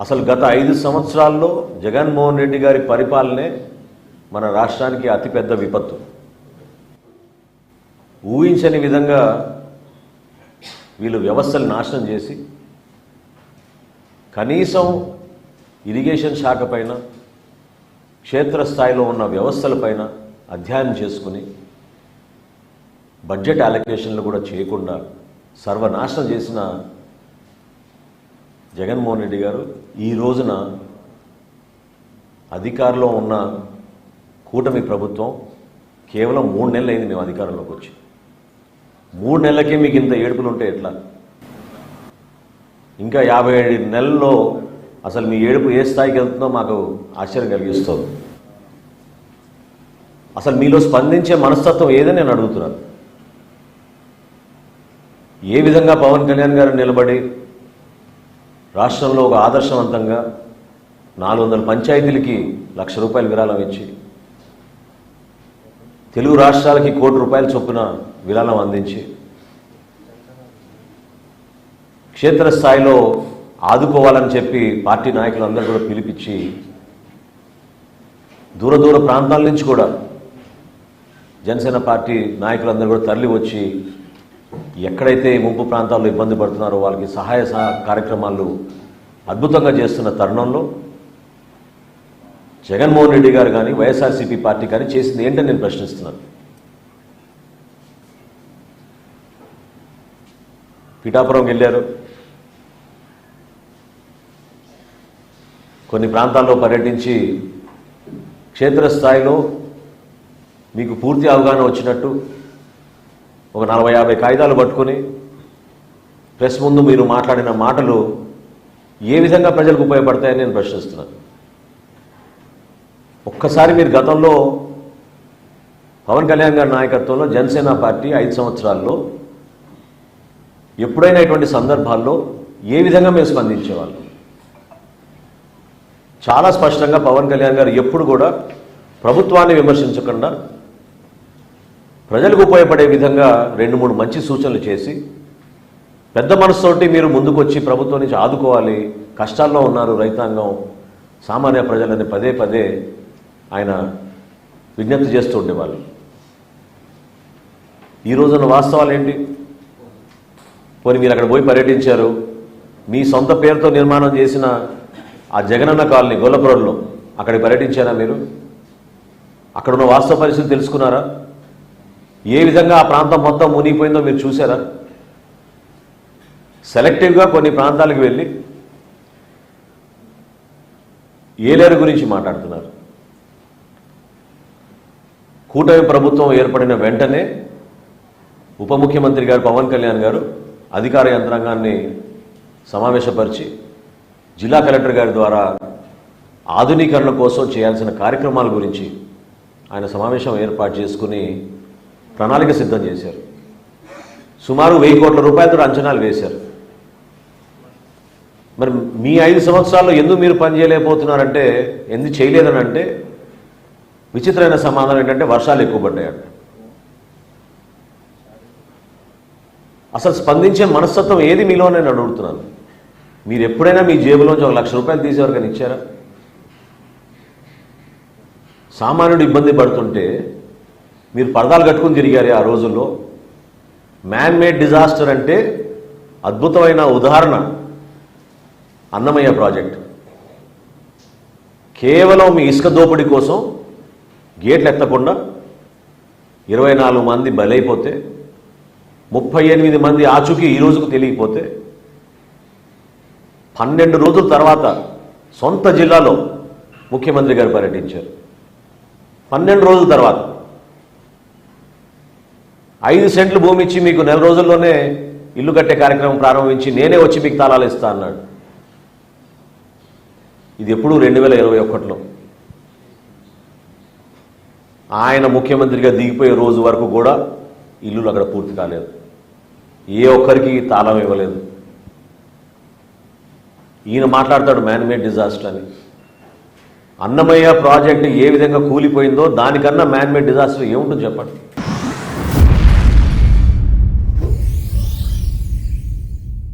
అసలు గత 5 సంవత్సరాల్లో జగన్మోహన్ రెడ్డి గారి పరిపాలనే మన రాష్ట్రానికి అతిపెద్ద విపత్తు. ఊహించని విధంగా వీళ్ళు వ్యవస్థలు నాశనం చేసి కనీసం ఇరిగేషన్ శాఖ పైన క్షేత్రస్థాయిలో ఉన్న వ్యవస్థలపైన అధ్యయనం చేసుకుని బడ్జెట్ అలొకేషన్లు కూడా చేయకుండా సర్వనాశనం చేసిన జగన్మోహన్ రెడ్డి గారు ఈ రోజున అధికారంలో ఉన్న కూటమి ప్రభుత్వం కేవలం 3 నెలలు అయింది మేము అధికారంలోకి వచ్చి. 3 నెలలకే మీకు ఇంత ఏడుపులు ఉంటే ఎట్లా? ఇంకా 57 నెలల్లో అసలు మీ ఏడుపు ఏ స్థాయికి వెళ్తుందో మాకు ఆశ్చర్యం కలిగిస్తుంది. అసలు మీలో స్పందించే మనస్తత్వం ఏదని నేను అడుగుతున్నాను. ఏ విధంగా పవన్ కళ్యాణ్ గారు నిలబడి రాష్ట్రంలో ఒక ఆదర్శవంతంగా 400 పంచాయతీలకి ₹1,00,000 విరాళం ఇచ్చి తెలుగు రాష్ట్రాలకి ₹1,00,00,000 చొప్పున విరాళం అందించి క్షేత్రస్థాయిలో ఆదుకోవాలని చెప్పి పార్టీ నాయకులందరూ కూడా పిలిపించి దూర దూర ప్రాంతాల నుంచి కూడా జనసేన పార్టీ నాయకులందరూ కూడా తరలి వచ్చి ఎక్కడైతే ముంపు ప్రాంతాల్లో ఇబ్బంది పడుతున్నారో వాళ్ళకి సహాయ కార్యక్రమాలు అద్భుతంగా చేస్తున్న తరుణంలో జగన్మోహన్ రెడ్డి గారు కానీ వైఎస్ఆర్సీపీ పార్టీ కానీ చేసింది ఏంటని నేను ప్రశ్నిస్తున్నాను. పిఠాపురం వెళ్ళారు, కొన్ని ప్రాంతాల్లో పర్యటించి క్షేత్రస్థాయిలో మీకు పూర్తి అవగాహన వచ్చినట్టు ఒక 40-50 కాగితాలు పట్టుకొని ప్రెస్ ముందు మీరు మాట్లాడిన మాటలు ఏ విధంగా ప్రజలకు ఉపయోగపడతాయని నేను ప్రశ్నిస్తున్నాను. ఒక్కసారి మీరు గతంలో పవన్ కళ్యాణ్ గారి నాయకత్వంలో జనసేన పార్టీ 5 సంవత్సరాల్లో ఎప్పుడైనా ఇటువంటి సందర్భాల్లో ఏ విధంగా మేము స్పందించేవాళ్ళం? చాలా స్పష్టంగా పవన్ కళ్యాణ్ గారు ఎప్పుడు కూడా ప్రభుత్వాన్ని విమర్శించకుండా ప్రజలకు ఉపయోగపడే విధంగా 2-3 మంచి సూచనలు చేసి పెద్ద మనసుతోటి మీరు ముందుకొచ్చి ప్రభుత్వం నుంచి ఆదుకోవాలి, కష్టాల్లో ఉన్నారు రైతాంగం, సామాన్య ప్రజలని పదే పదే ఆయన విజ్ఞప్తి చేస్తూ ఉండేవాళ్ళు. ఈ రోజున వాస్తవాలు ఏంటి? పోనీ మీరు అక్కడ పోయి పర్యటించారు, మీ సొంత పేరుతో నిర్మాణం చేసిన ఆ జగనన్న కాలనీ గొల్లపురంలో అక్కడికి పర్యటించారా మీరు? అక్కడున్న వాస్తవ పరిస్థితి తెలుసుకున్నారా? ఏ విధంగా ఆ ప్రాంతం మొత్తం మునిగిపోయిందో మీరు చూసారా? సెలెక్టివ్గా కొన్ని ప్రాంతాలకు వెళ్ళి ఏలేరు గురించి మాట్లాడుతున్నారు. కూటమి ప్రభుత్వం ఏర్పడిన వెంటనే ఉప ముఖ్యమంత్రి గారు పవన్ కళ్యాణ్ గారు అధికార యంత్రాంగాన్ని సమావేశపరిచి జిల్లా కలెక్టర్ గారి ద్వారా ఆధునీకరణ కోసం చేయాల్సిన కార్యక్రమాల గురించి ఆయన సమావేశం ఏర్పాటు చేసుకుని ప్రణాళిక సిద్ధం చేశారు. సుమారు ₹1,000 కోట్ల అంచనాలు వేశారు. మరి మీ 5 సంవత్సరాల్లో ఎందుకు మీరు పని చేయలేకపోతున్నారంటే, ఎందుకు చేయలేదని అంటే విచిత్రమైన సమాధానం ఏంటంటే వర్షాలు ఎక్కువ పడ్డాయంట. అసలు స్పందించే మనస్తత్వం ఏది మీలో నేను అడుగుతున్నాను. మీరు ఎప్పుడైనా మీ జేబులోంచి ₹1,00,000 తీసేవరకని ఇచ్చారా? సామాన్యుడు ఇబ్బంది పడుతుంటే మీరు పరదాలు కట్టుకుని తిరిగారే ఆ రోజుల్లో. మ్యాన్ మేడ్ డిజాస్టర్ అంటే అద్భుతమైన ఉదాహరణ అన్నమయ్య ప్రాజెక్ట్. కేవలం మీ ఇసుక దోపిడీ కోసం గేట్లు ఎత్తకుండా 24 మంది బలైపోతే, 38 మంది ఆచూకీ ఈ రోజుకు తెలియకపోతే, 12 రోజుల తర్వాత సొంత జిల్లాలో ముఖ్యమంత్రి గారు పర్యటించారు. 12 రోజుల తర్వాత 5 సెంట్లు భూమి ఇచ్చి మీకు 4 రోజుల్లోనే ఇల్లు కట్టే కార్యక్రమం ప్రారంభించి నేనే వచ్చి మీకు తాళాలు ఇస్తా అన్నాడు. ఇది ఎప్పుడు 2021లో ఆయన ముఖ్యమంత్రిగా దిగిపోయే రోజు వరకు కూడా ఇల్లులు అక్కడ పూర్తి కాలేదు. ఏ ఒక్కరికి తాళం ఇవ్వలేదు. ఈయన మాట్లాడతాడు మ్యాన్ మేడ్ డిజాస్టర్ అని. అన్నమయ్య ప్రాజెక్టు ఏ విధంగా కూలిపోయిందో దానికన్నా మ్యాన్ మేడ్ డిజాస్టర్ ఏముంటుందో చెప్పండి.